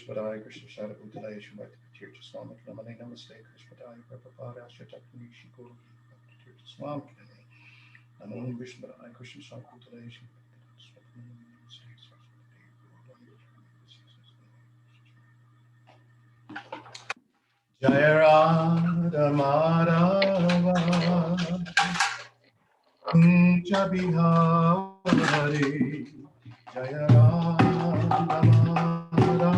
Padaya Krishna Sada Bhutalaya Shivakti Tirtha Swami Namane Namaste Krishpadaya Prabhupada Ashatakni Shikuru Bhakti Tirtha Swami Namo Vishmadaya Krishna Sada Bhutalaya Shivakti Jaya Radha Madhava Kunja Bihari Jaya Radha Madhava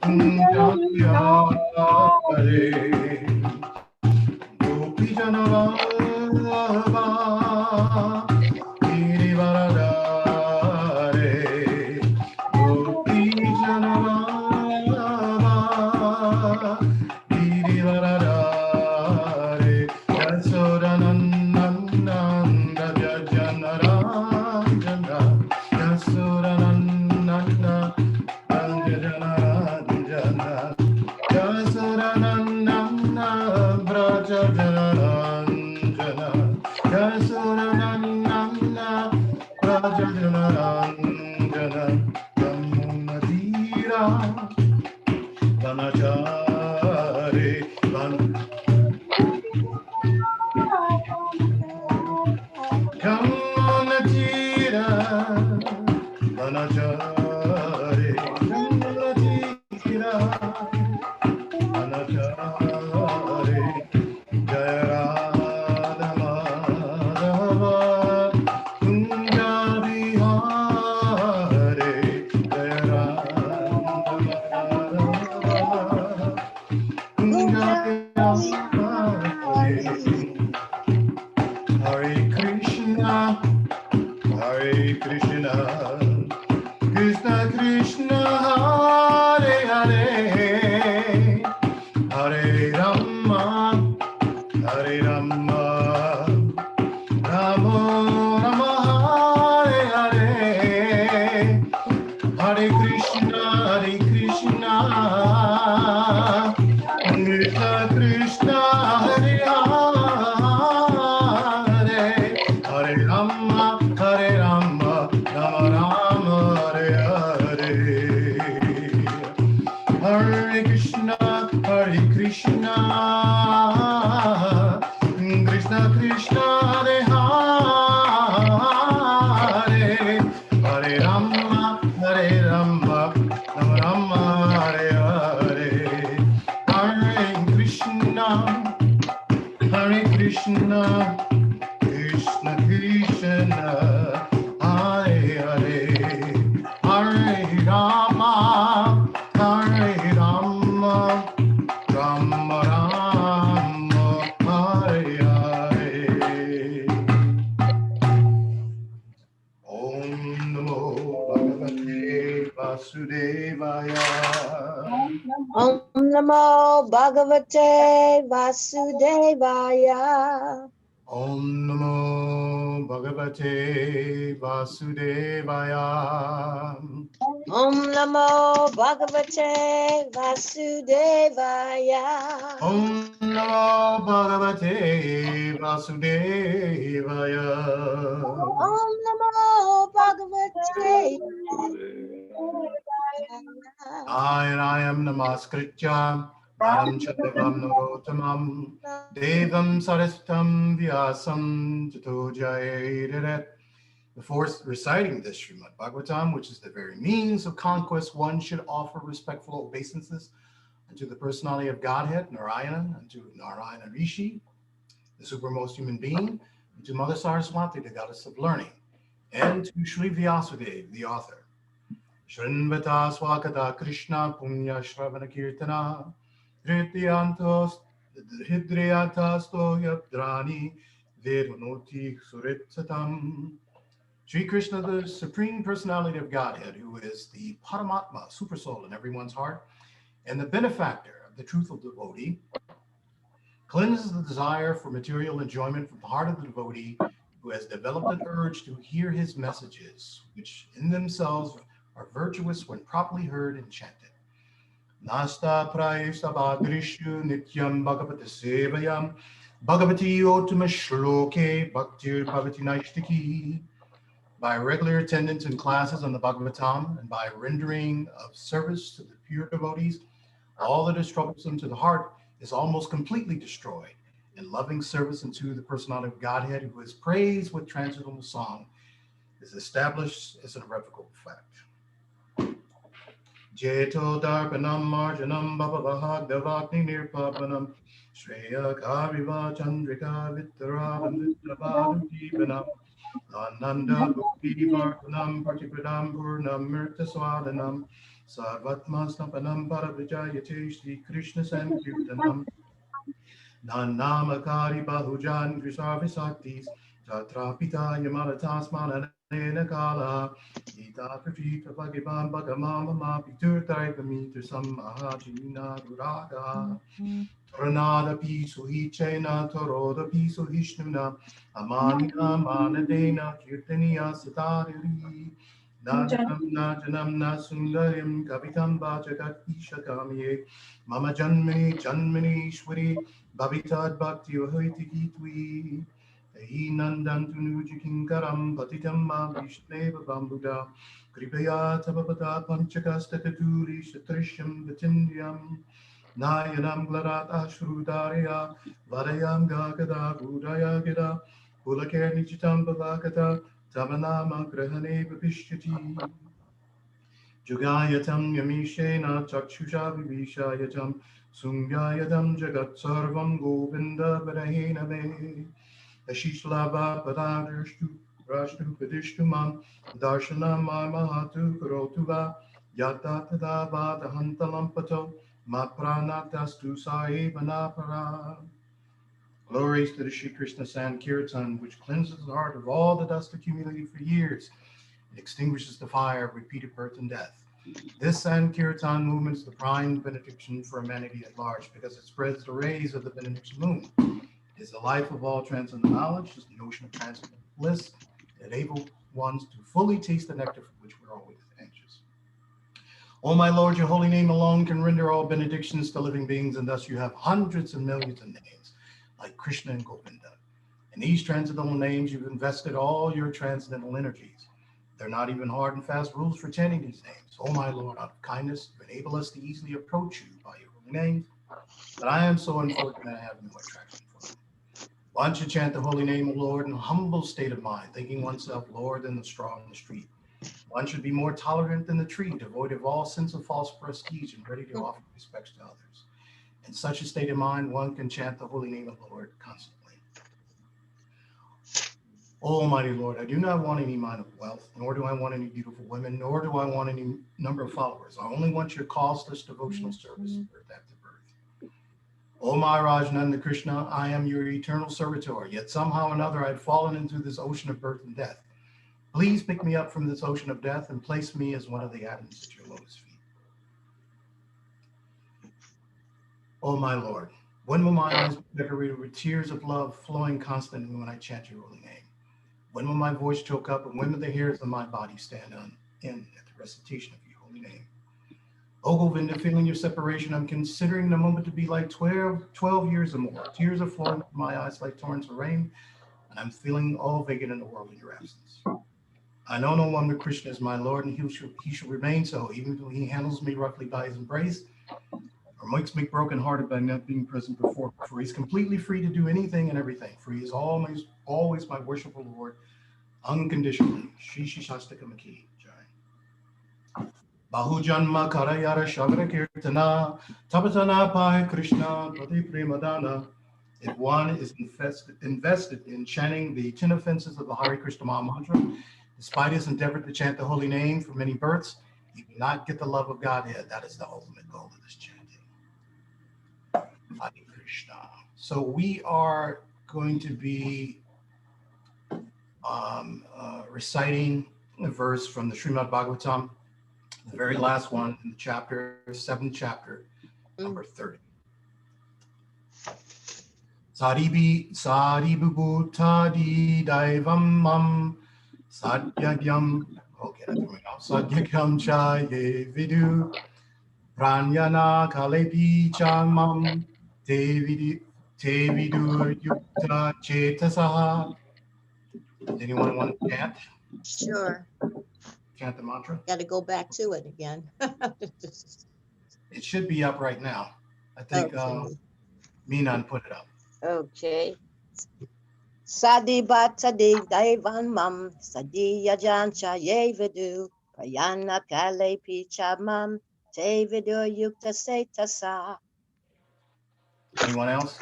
Kunja Bihari Gopi Janavallabha Girivaradhare Gopi Janavallabha Girivaradhare Yasodananda Jajanaranjana Yasodananda Ranjana Yasuranandana Braja Janaranjana Yasuranandana Braja Janaranjana Yamunadira Vanachari Yamunadira Vanachari Yamunadira Anachari Jaya Radha Madhava Kunja Bihare Jaya Radha Madhava Kunja Bihare Hare Krishna Hare Krishna Krishna Krishna Hare Hare Hare Rama, Hare Rama, Rama Rama, Hare Hare, Hare Krishna, Krishna Krishna, Hare Hare, Hare Rama, Rama Rama, Hare Hare. Hare Krishna, Krishna Krishna, Hare Hare, Hare Rama, Rama Rama, Hare Hare. Hare Krishna, Krishna Krishna, Hare Hare, Hare Rama, Rama Rama, Hare Hare. Om Namo Bhagavate Vasudevaya. Om Namo Bhagavate Vasudevaya. Om Namo Bhagavate Vasudevaya. Om Namo Bhagavate Vasudevaya. Om Namo Bhagavate Vasudevaya. Om Namo Bhagavate Ayam Namaskritya Naram Chadavam Narotamam Devam Sarastam Vyasam Tato Jayaderet. Before reciting this Srimad Bhagavatam, which is the very means of conquest, one should offer respectful obeisances unto the personality of Godhead, Narayana, unto Narayana Rishi, the supermost human being, and to Mother Saraswati, the goddess of learning, and to Sri Vyasadeva, the author. Shrinvata Swakata Krishna Punya Shravana Kirtana Hridriyantasto Yabdrani Vedvanoti Suritsatam. Sri Krishna, the Supreme Personality of Godhead, who is the Paramatma, Supersoul in everyone's heart, and the benefactor of the truthful devotee, cleanses the desire for material enjoyment from the heart of the devotee who has developed an urge to hear his messages, which in themselves are virtuous when properly heard and chanted. Nasta praishta bhadrishu nityam bhagavata sevayam bhagavati otama shloke bhaktir bhavati naishtiki. by regular attendance in classes on the Bhagavatam, and by rendering of service to the pure devotees, all that is troublesome to the heart is almost completely destroyed, and loving service unto the personality of Godhead, who is praised with transcendental song, is established as an irrevocable fact. Jeto darpanam marjanam bhavavahag devakni nirpapanam Shreya Kariva Chandrika Vittaravan Vittravadam Jivanam Ananda Bhakti Vartanam Partipradam Purnam Mirta Swadanam Sarvatma Snapanam Paravijayate Shri Krishna Sankirtanam Nanamakari Bahujan Krisarvisaktis Tatra Pita Yamalatas Mananena Kala Gita Prachita Bhagavan Bhagamama Piturtai Pamitur Samahajina Duraga Ranada piso hichena toroda piso hishnuna amanina manadena kirtaniya satari najanam nasundarim kavitam bajagat ishakamye mama janmani shwari bhavitad bhakti ahoiti gitvi Ehi nandantu nujikinkaram patitam ma vishneva bambuda kripaya tabapata panchakastaturi shatrisham vatindyam Nayanam glarat ashrudarya vadayam gagada budaya gida pulakir nichitam bhavakata tamanama grahane vapishyati jugayatam yamishena chakshusha vivishayatam sungyayatam jagat sarvam govinda varahena me ashishlava padarashtu rashtu padishtumam darshanam mahatu karotuva yata tada vadahantalam Mapranatastu Saevanapara. Glories to the Shri Krishna Sankirtan, which cleanses the heart of all the dust accumulated for years and extinguishes the fire of repeated birth and death. This Sankirtan movement is the prime benediction for humanity at large because it spreads the rays of the benediction moon. It is the life of all transcendental knowledge, is the notion of transcendental bliss, and enable ones to fully taste the nectar for which we're always anxious. O my Lord, your holy name alone can render all benedictions to living beings, and thus you have hundreds and millions of names, like Krishna and Govinda. In these transcendental names, you've invested all your transcendental energies. They're not even hard and fast rules for chanting these names. O my Lord, out of kindness, you enable us to easily approach you by your holy names, but I am so unfortunate I have no attraction for them. One should chant the holy name of the Lord in a humble state of mind, thinking oneself lower than the straw in the street. One should be more tolerant than the tree, devoid of all sense of false prestige and ready to offer respects to others. In such a state of mind, one can chant the holy name of the Lord constantly. O Almighty Lord, I do not want any mind of wealth, nor do I want any beautiful women, nor do I want any number of followers. I only want your causeless devotional service, birth after birth. O Maharaj Nanda Krishna, I am your eternal servitor, yet somehow or another I've fallen into this ocean of birth and death. Please pick me up from this ocean of death and place me as one of the atoms at your lotus feet. O my Lord, when will my eyes be decorated with tears of love flowing constantly when I chant your holy name? When will my voice choke up, and when will the hairs of my body stand on end at the recitation of your holy name? O Govinda, feeling your separation, I'm considering the moment to be like 12 years or more. Tears are flowing from my eyes like torrents of rain, and I'm feeling all vacant in the world in your absence. I know no one but Krishna is my Lord, and he shall remain so, even though he handles me roughly by his embrace, or makes me brokenhearted by not being present before. For he's completely free to do anything and everything, for he is always my worshipful Lord, unconditionally. Shri Shastika Maki Jai. Bahujanma Karayara Shavara Kirtana, Tapatana Pai Krishna, Pati Premadana. If one is invested in chanting the 10 offenses of the Hare Krishna Maha Mantra, despite his endeavor to chant the holy name for many births, he will not get the love of Godhead. That is the ultimate goal of this chanting. Hare Krishna. So we are going to be reciting a verse from the Srimad Bhagavatam, the very last one in the chapter, 7th chapter, number 30. Saribhutadi daivam mam sadyagyam, okay, that's coming out. Sadyagyam chaye vidu pranyana kalepi chamam te vidur yukta chetasaha. Anyone want to chant? Sure. Chant the mantra. Got to go back to it again. It should be up right now. I think Okay. Minan put it up. Okay. Sadi batadi daivan mam sadi yajancha yevidu prayana kale pichamam tevidu yukta setasa. Anyone else?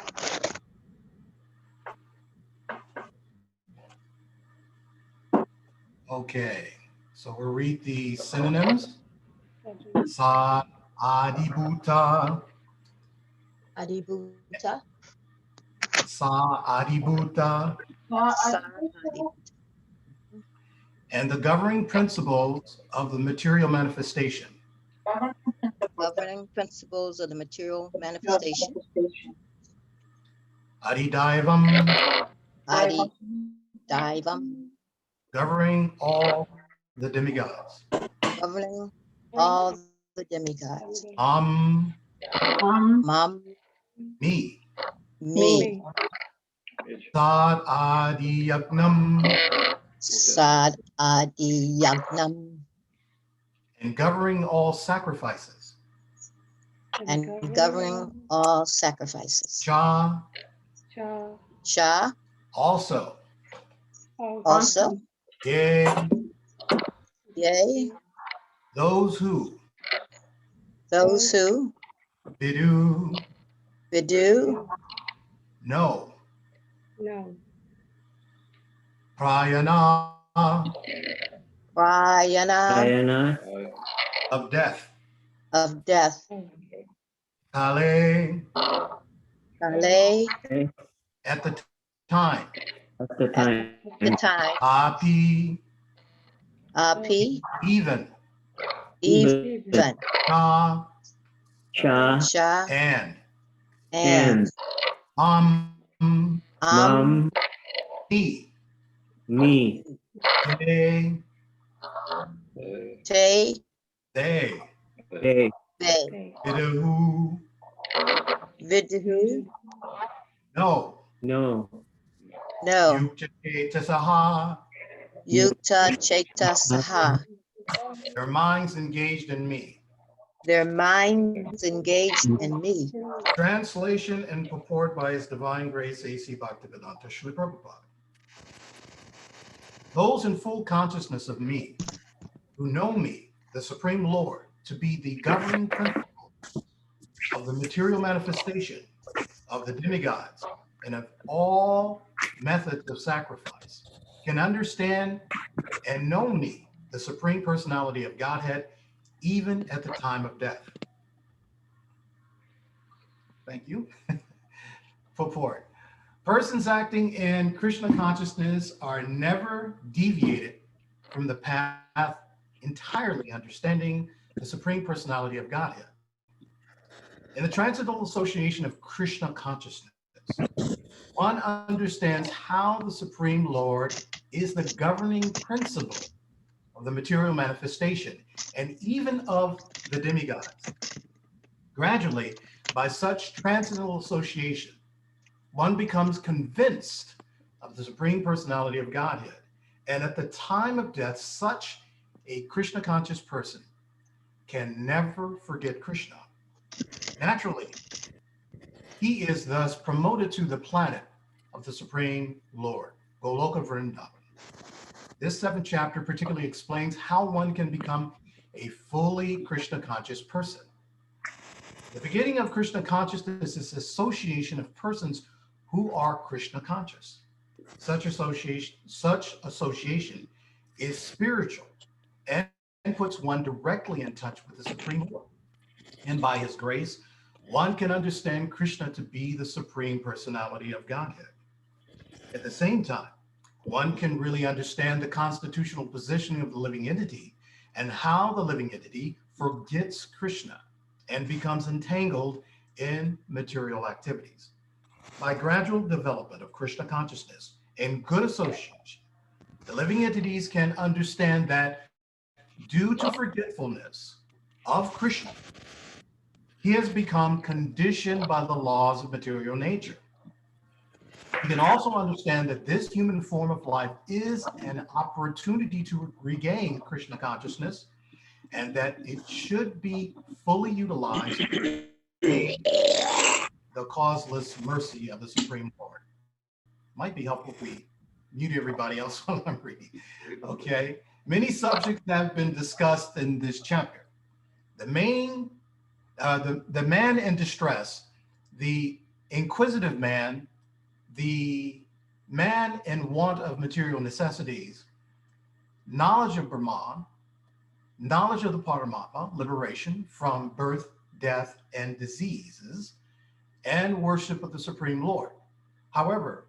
Okay, so we'll read the synonyms. Sa adibhuta, Adibhuta. sa adibhuta, Sadi. and the governing principles of the material manifestation. Governing principles of the material manifestation. Adidaivam, Adi Daivam. governing all the demigods. Governing all the demigods. Mam. Me. Me. Sad adiyagnam, Sad Adi Yagnam. and governing all sacrifices. And governing all sacrifices. Cha, Cha. also. Also. Yea, Yea. those who. Those who. Vidu, Vidu. no. Prayana, Prayana. of death. Of death. Kale, Kale. at the time. At the time. The time. Api, Api. even. Even. Cha, Cha. Cha. And. Mom. Me. Me. They, Te. they. They. They. Vidu, Vidu. no. No. No. Yuktasaha, Yukta Chaita Saha. their minds engaged in me. Their minds engaged in me. Translation and purport by His Divine Grace A.C. Bhaktivedanta Srila Prabhupada. Those in full consciousness of me, who know me, the Supreme Lord, to be the governing principle of the material manifestation of the demigods and of all methods of sacrifice, can understand and know me, the Supreme Personality of Godhead, even at the time of death. Thank you. Purport. Persons acting in Krishna consciousness are never deviated from the path entirely understanding the Supreme Personality of Godhead. In the Transcendental Association of Krishna Consciousness, one understands how the Supreme Lord is the governing principle of the material manifestation and even of the demigods. Gradually, by such transcendental association, one becomes convinced of the Supreme Personality of Godhead. And at the time of death, such a Krishna conscious person can never forget Krishna. Naturally, he is thus promoted to the planet of the Supreme Lord, Goloka Vrindavan. This 7th chapter particularly explains how one can become a fully Krishna conscious person. The beginning of Krishna consciousness is association of persons who are Krishna conscious. Such association is spiritual and puts one directly in touch with the Supreme Lord. And by His grace, one can understand Krishna to be the Supreme Personality of Godhead. At the same time, one can really understand the constitutional positioning of the living entity and how the living entity forgets Krishna and becomes entangled in material activities. By gradual development of Krishna consciousness and good association, the living entities can understand that due to forgetfulness of Krishna, he has become conditioned by the laws of material nature. You can also understand that this human form of life is an opportunity to regain Krishna consciousness, and that it should be fully utilized to gain the causeless mercy of the Supreme Lord. Might be helpful if we mute everybody else while I'm reading. Okay. Many subjects have been discussed in this chapter. The man in distress, the inquisitive man, the man in want of material necessities, knowledge of Brahman, knowledge of the Paramatma, liberation from birth, death, and diseases, and worship of the Supreme Lord. However,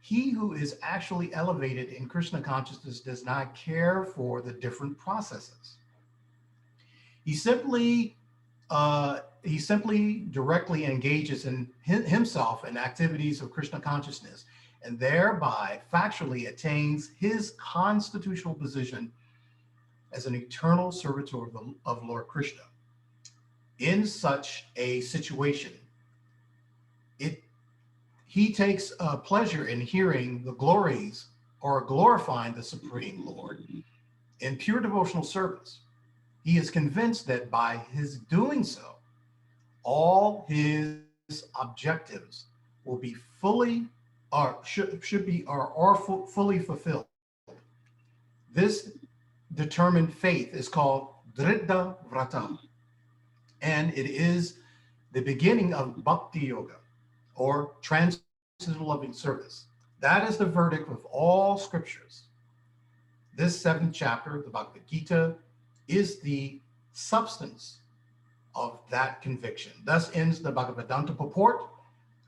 he who is actually elevated in Krishna consciousness does not care for the different processes. He simply directly engages in himself in activities of Krishna consciousness, and thereby factually attains his constitutional position as an eternal servitor of Lord Krishna. In such a situation, he takes pleasure in hearing the glories or glorifying the Supreme Lord in pure devotional service. He is convinced that by his doing so, all his objectives will be fully or should be fully fulfilled. This determined faith is called Dridha Vrata, and it is the beginning of Bhakti Yoga, or transcendental loving service. That is the verdict of all scriptures. This 7th chapter, the Bhagavad Gita, is the substance of that conviction. Thus ends the Bhagavavedanta purport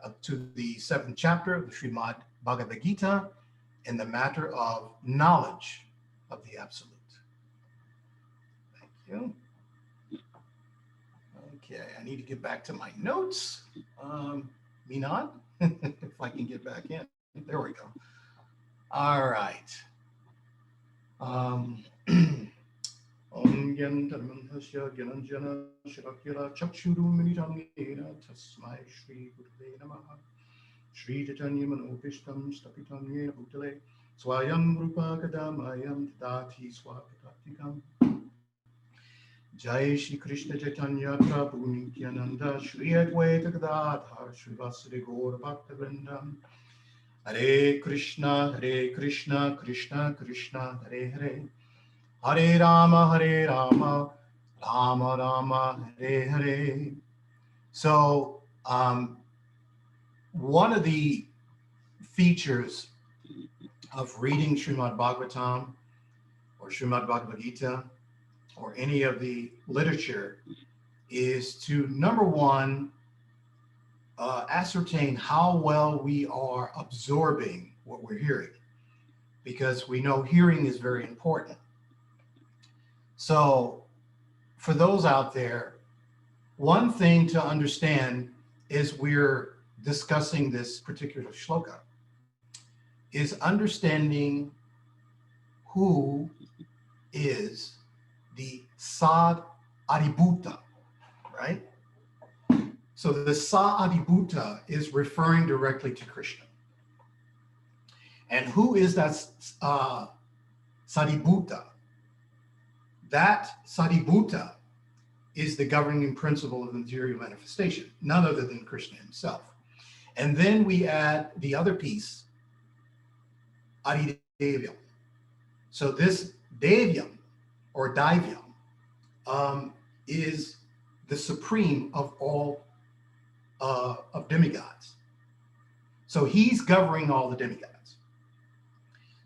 up to the 7th chapter of the Srimad Bhagavad Gita in the matter of knowledge of the Absolute. Thank you. Okay, I need to get back to my notes. Minan, if I can get back in. There we go. All right. Om Gyan Dharmanhasya Gyananjana Shirakyala Chakshuru Minitam Nena Tasmai Shri Gurve Namaha Shri Chaitanya Manopishtam Stapitam Yena Bhutale Swayam Rupa Kadamayam Tadati Swapatatikam Jai Shri Krishna Chaitanya Prabhu Nityananda Shri Advaita Gadadhar Shri Vasudeva Gaura Bhakta Hare Krishna, Krishna Krishna, Hare Hare, Hare Rama, Rama Rama, Hare Hare. So, one of the features of reading Srimad Bhagavatam or Srimad Bhagavad Gita or any of the literature is to, number one, ascertain how well we are absorbing what we're hearing, because we know hearing is very important. So for those out there, one thing to understand is we're discussing this particular shloka is understanding who is the Sad Adibhuta, right? So the Sa-adibhuta is referring directly to Krishna. And who is that Sadibhuta? That Sadibhuta is the governing principle of the material manifestation, none other than Krishna himself. And then we add the other piece, Adidevyam. So this Devyam or Daivyam is the supreme of all of demigods. So he's governing all the demigods.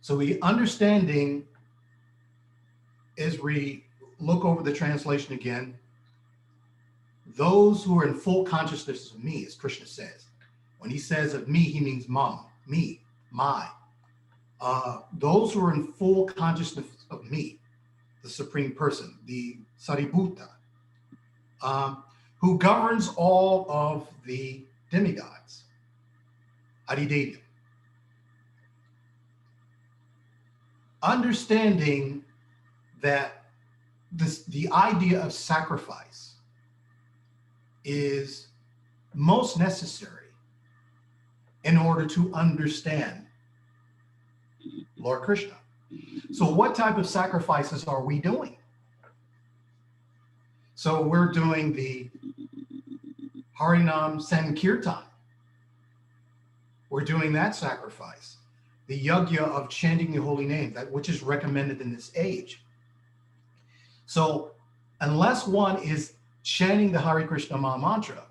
So we understanding, as we look over the translation again, those who are in full consciousness of me, as Krishna says. When he says of me, he means mom, me, my. Those who are in full consciousness of me, the supreme person, the Saribhuta, who governs all of the demigods, Adidevya. Understanding that the idea of sacrifice is most necessary in order to understand Lord Krishna. So what type of sacrifices are we doing? So we're doing the Harinam Sankirtan. We're doing that sacrifice. The yajna of chanting the holy name, that which is recommended in this age. So unless one is chanting the Hare Krishna Maha Mantra,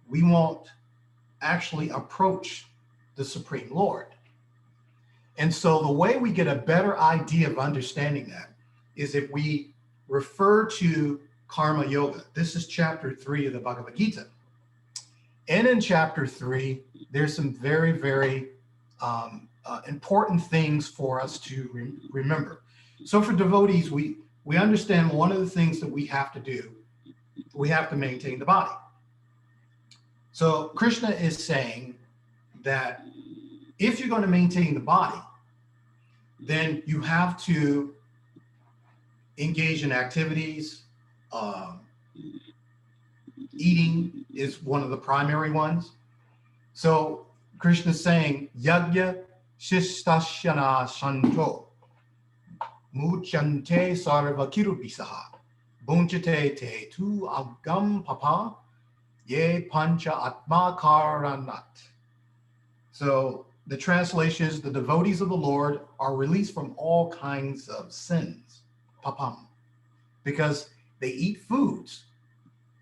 we won't actually approach the Supreme Lord. And so the way we get a better idea of understanding that is if we refer to Karma Yoga. This is chapter 3 of the Bhagavad Gita. And in chapter 3, there's some very, very important things for us to remember. So for devotees, we understand one of the things that we have to do, we have to maintain the body. So Krishna is saying that if you're going to maintain the body, then you have to engage in activities. Eating is one of the primary ones. So Krishna is saying, Yajna Shishtashyana Shanto Muchante Sarva Kirupisaha Bunchate Te Tu Agam Papa Ye Pancha Atma Karanat. So the translation is the devotees of the Lord are released from all kinds of sins, papam, because they eat foods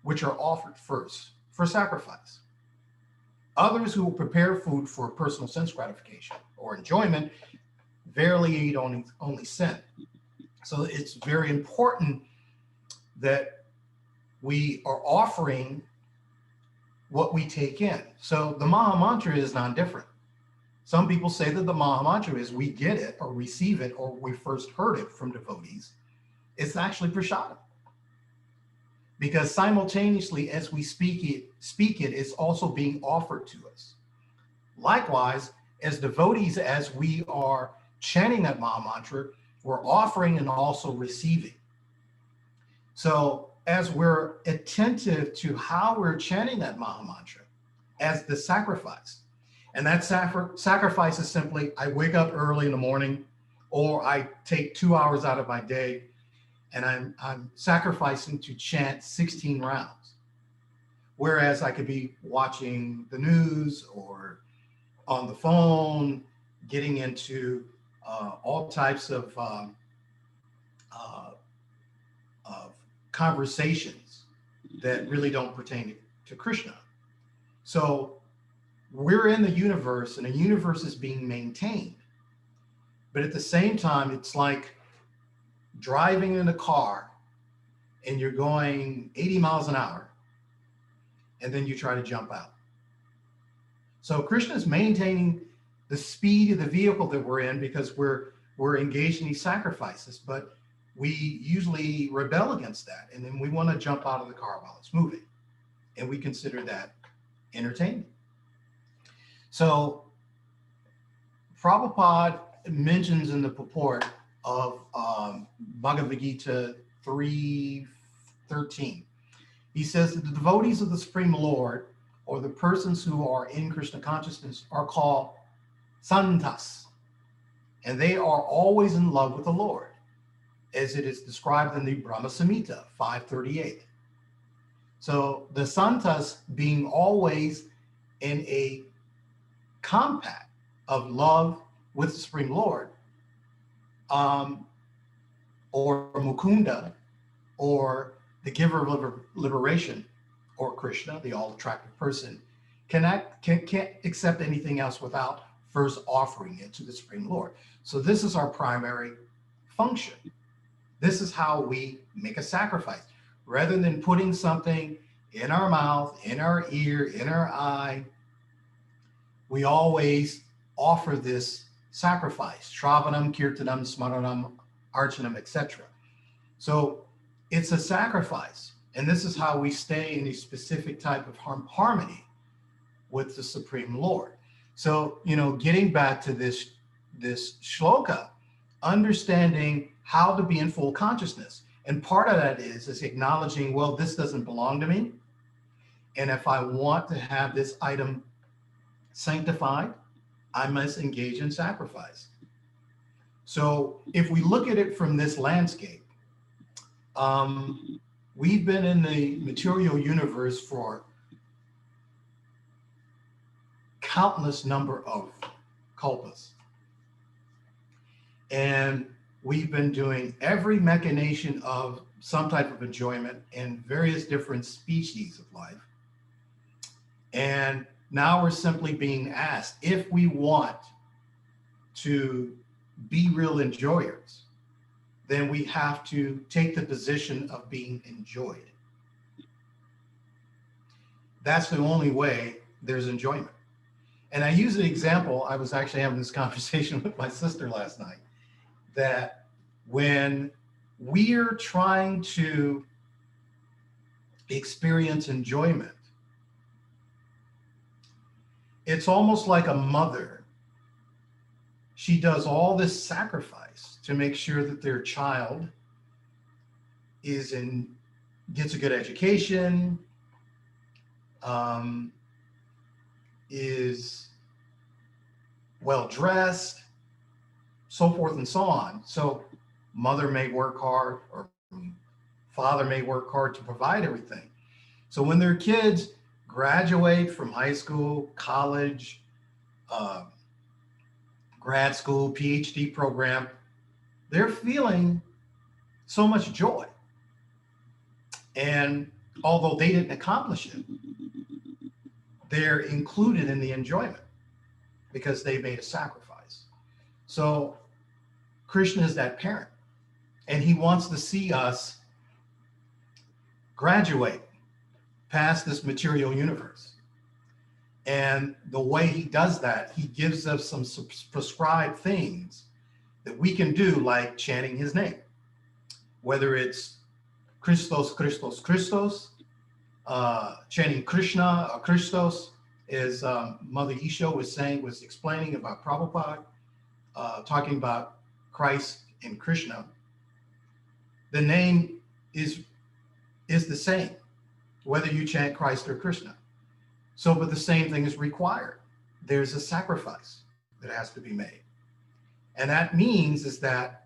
which are offered first for sacrifice. Others who will prepare food for personal sense gratification or enjoyment verily eat only sin. So it's very important that we are offering what we take in. So the Maha Mantra is non-different. Some people say that the Maha Mantra is we get it or receive it or we first heard it from devotees. It's actually prasadam. Because simultaneously as we speak it, it's also being offered to us. Likewise, as devotees, as we are chanting that Maha Mantra, we're offering and also receiving. So as we're attentive to how we're chanting that Maha Mantra as the sacrifice, and that sacrifice is simply, I wake up early in the morning, or I take 2 hours out of my day, and I'm sacrificing to chant 16 rounds. Whereas I could be watching the news or on the phone, getting into all types of conversations that really don't pertain to Krishna. So we're in the universe and the universe is being maintained. But at the same time, it's like driving in a car and you're going 80 miles an hour and then you try to jump out. So Krishna is maintaining the speed of the vehicle that we're in because we're engaged in these sacrifices, but we usually rebel against that. And then we want to jump out of the car while it's moving. And we consider that entertainment. So Prabhupada mentions in the purport of Bhagavad Gita 3:13, he says that the devotees of the Supreme Lord, or the persons who are in Krishna consciousness, are called santas, and they are always in love with the Lord, as it is described in the Brahma Samhita 5:38. So the santas being always in a compact of love with the Supreme Lord, or Mukunda, or the giver of liberation, or Krishna, the all-attractive person, can't accept anything else without first offering it to the Supreme Lord. So this is our primary function. This is how we make a sacrifice. Rather than putting something in our mouth, in our ear, in our eye, we always offer this sacrifice, Shravanam, Kirtanam, Smaranam, Archanam, etc. So it's a sacrifice. And this is how we stay in a specific type of harmony with the Supreme Lord. So, getting back to this shloka, understanding how to be in full consciousness. And part of that is acknowledging, well, this doesn't belong to me. And if I want to have this item sanctified, I must engage in sacrifice. So if we look at it from this landscape, we've been in the material universe for countless number of kalpas. And we've been doing every machination of some type of enjoyment in various different species of life. And now we're simply being asked if we want to be real enjoyers, then we have to take the position of being enjoyed. That's the only way there's enjoyment. And I use an example. I was actually having this conversation with my sister last night, that when we're trying to experience enjoyment, it's almost like a mother. She does all this sacrifice to make sure that their child gets a good education, is well dressed, so forth and so on. So mother may work hard, or father may work hard to provide everything. So when their kids graduate from high school, college, grad school, PhD program, they're feeling so much joy. And although they didn't accomplish it, they're included in the enjoyment because they made a sacrifice. So Krishna is that parent, and he wants to see us graduate past this material universe. And the way he does that, he gives us some prescribed things that we can do, like chanting his name, whether it's Christos, Christos, Christos, chanting Krishna or Christos, as Mother Isha was explaining about Prabhupada, talking about Christ and Krishna. The name is the same, whether you chant Christ or Krishna. So, but the same thing is required. There's a sacrifice that has to be made. And that means is that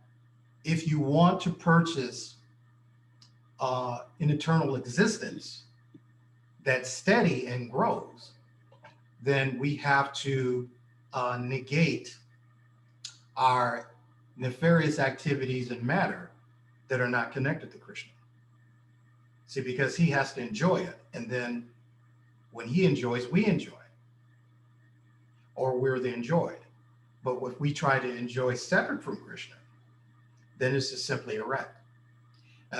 if you want to purchase an eternal existence that's steady and grows, then we have to negate our nefarious activities and matter that are not connected to Krishna. See, because he has to enjoy it. And then when he enjoys, we enjoy, or we're the enjoyed. But if we try to enjoy separate from Krishna, then it's just simply a wreck.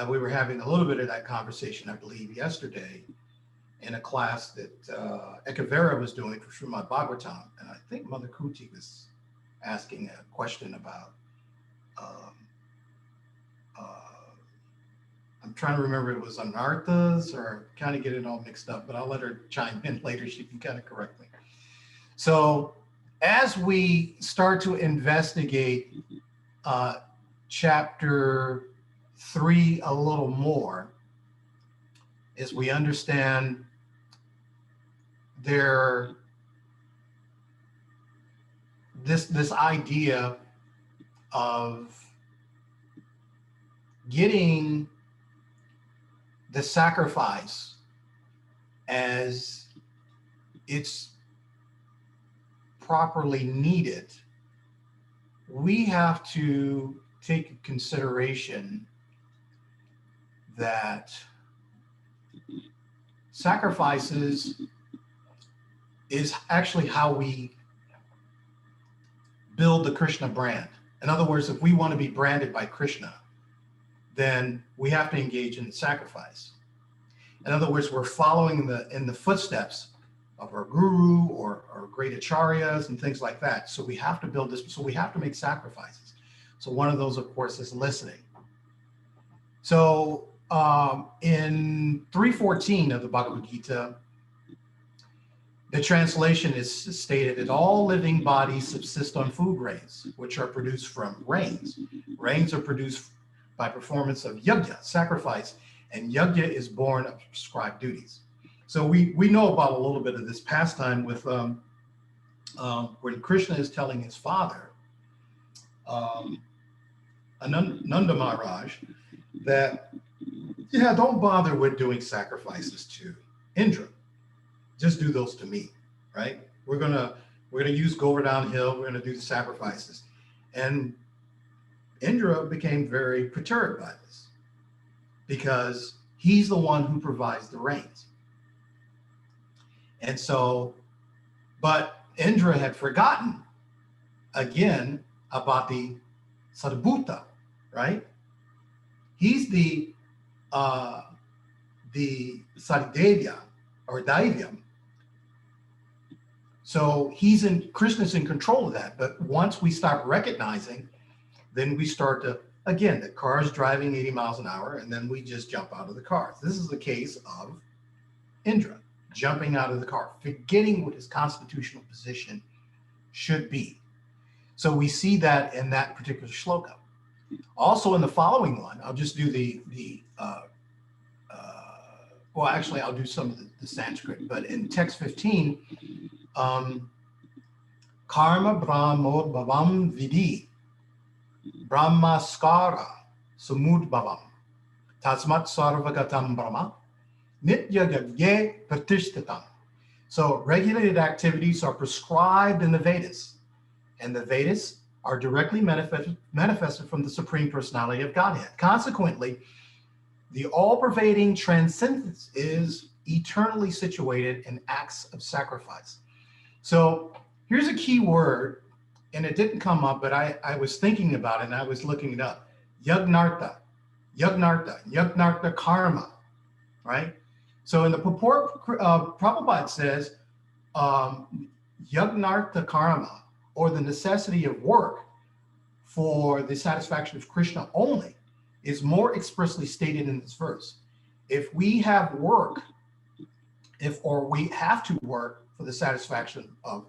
We were having a little bit of that conversation, I believe, yesterday in a class that Ekavera was doing for Srimad Bhagavatam. And I think Mother Kuti was asking a question about, I'm trying to remember if it was anarthas, or kind of get it all mixed up, but I'll let her chime in later. She can kind of correct me. So as we start to investigate chapter 3 a little more, as we understand this idea of getting the sacrifice as it's properly needed, we have to take consideration that sacrifices is actually how we build the Krishna brand. In other words, if we want to be branded by Krishna, then we have to engage in sacrifice. In other words, we're following in the footsteps of our guru or great acharyas and things like that. So we have to build this, so we have to make sacrifices. So one of those, of course, is listening. So in 3:14 of the Bhagavad Gita, the translation is stated that all living bodies subsist on food grains, which are produced from rains. Rains are produced by performance of yajna, sacrifice, and yajna is born of prescribed duties. So we know about a little bit of this pastime with when Krishna is telling his father, Nanda Maharaj, that, yeah, don't bother with doing sacrifices to Indra. Just do those to me, right? We're gonna use Govardhan Hill. We're gonna do the sacrifices, and Indra became very perturbed by this because he's the one who provides the rains. And so, but Indra had forgotten again about the Sarvabhuta, right? He's the Saridevya or Daivyam. So Krishna's in control of that. But once we start recognizing, then we start to, again, the car is driving 80 miles an hour, and then we just jump out of the car. This is the case of Indra jumping out of the car, forgetting what his constitutional position should be. So we see that in that particular shloka. Also in the following one, I'll just do well, actually, I'll do some of the Sanskrit, but in text 15, karma brahmodbhavam vidi brahmaskara samudbhavam tasmat sarvagatam brahma nitya yagye pratishthitam. So regulated activities are prescribed in the Vedas, and the Vedas are directly manifested from the Supreme Personality of Godhead. Consequently, the all-pervading transcendence is eternally situated in acts of sacrifice. So here's a key word, and it didn't come up, but I was thinking about it and I was looking it up. Yagnartha karma, right? So in the purport, Prabhupada says, Yagnartha karma, or the necessity of work for the satisfaction of Krishna only, is more expressly stated in this verse. If we have work, or we have to work for the satisfaction of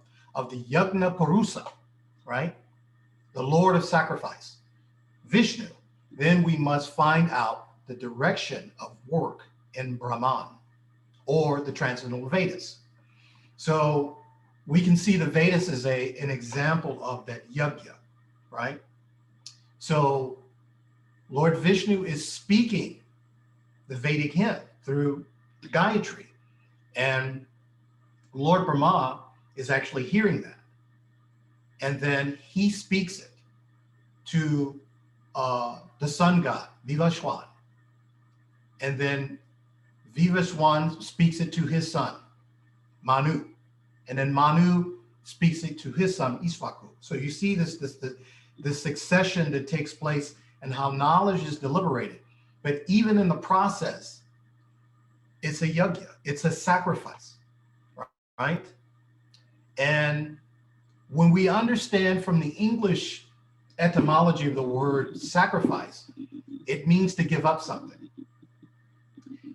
the Yagna Purusa, right? The Lord of Sacrifice, Vishnu, then we must find out the direction of work in Brahman, or the Transcendental Vedas. So we can see the Vedas as an example of that yajna, right? So Lord Vishnu is speaking the Vedic hymn through the Gayatri, and Lord Brahma is actually hearing that. And then he speaks it to the sun god, Vivaswan. And then Vivaswan speaks it to his son, Manu. And then Manu speaks it to his son, Isvaku. So you see this succession that takes place and how knowledge is deliberated. But even in the process, it's a yajna, it's a sacrifice, right? And when we understand from the English etymology of the word sacrifice, it means to give up something.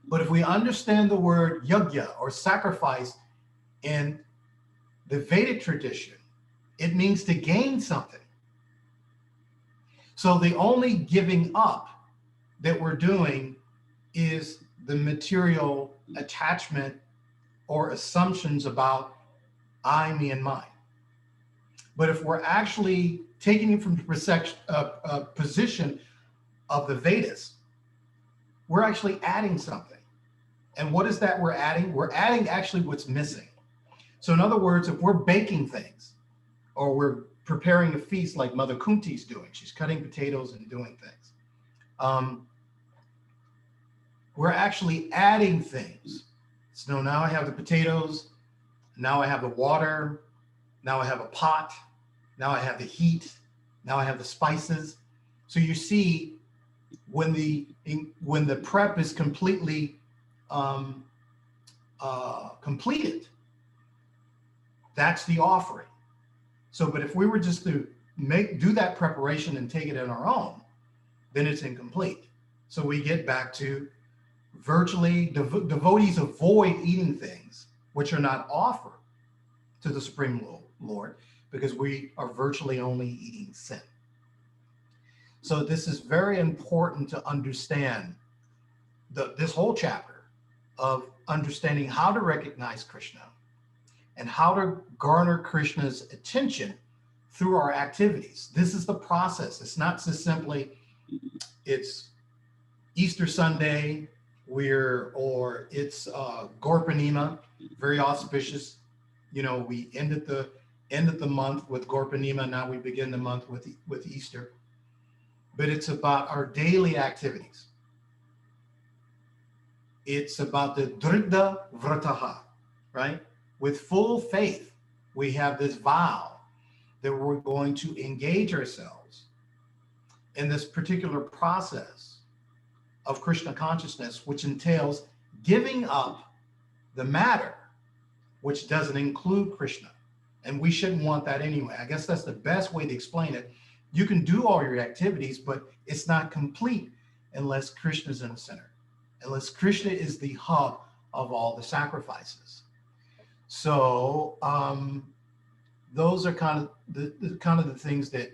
But if we understand the word yajna or sacrifice in the Vedic tradition, it means to gain something. So the only giving up that we're doing is the material attachment or assumptions about I, me, and mine. But if we're actually taking it from the position of the Vedas, we're actually adding something. And what is that we're adding? We're adding actually what's missing. So in other words, if we're baking things, or we're preparing a feast like Mother Kunti's doing, she's cutting potatoes and doing things, we're actually adding things. So now I have the potatoes, now I have the water, now I have a pot, now I have the heat, now I have the spices. So you see, when the prep is completely completed, that's the offering. So, but if we were just to do that preparation and take it on our own, then it's incomplete. So we get back to virtually devotees avoid eating things which are not offered to the Supreme Lord, because we are virtually only eating sin. So this is very important to understand this whole chapter of understanding how to recognize Krishna, and how to garner Krishna's attention through our activities. This is the process. It's not just simply, it's Easter Sunday, or it's Gorpanima, very auspicious. You know, we ended the month with Gorpanima. Now we begin the month with Easter. But it's about our daily activities. It's about the Dridha Vrataha, right? With full faith, we have this vow that we're going to engage ourselves in this particular process of Krishna consciousness, which entails giving up the matter, which doesn't include Krishna. And we shouldn't want that anyway. I guess that's the best way to explain it. You can do all your activities, but it's not complete unless Krishna's in the center, unless Krishna is the hub of all the sacrifices. So those are kind of the things that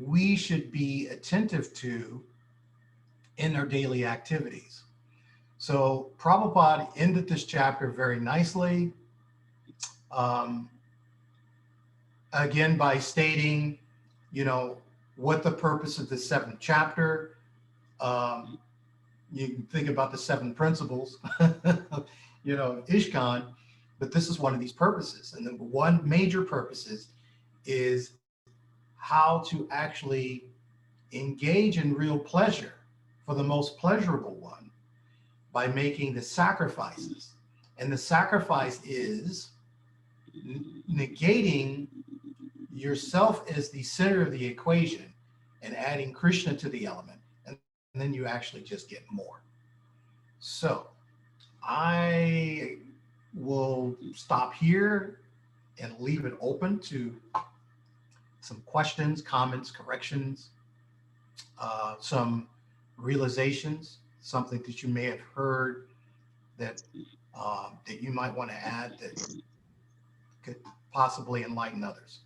we should be attentive to in our daily activities. So Prabhupada ended this chapter very nicely, again, by stating, you know, what the purpose of the 7th chapter. You can think about the 7 principles, you know, Ishkan, but this is one of these purposes. And the one major purpose is how to actually engage in real pleasure for the most pleasurable one by making the sacrifices. And the sacrifice is negating yourself as the center of the equation and adding Krishna to the element. And then you actually just get more. So I will stop here and leave it open to some questions, comments, corrections, some realizations, something that you may have heard that that you might want to add that could possibly enlighten others.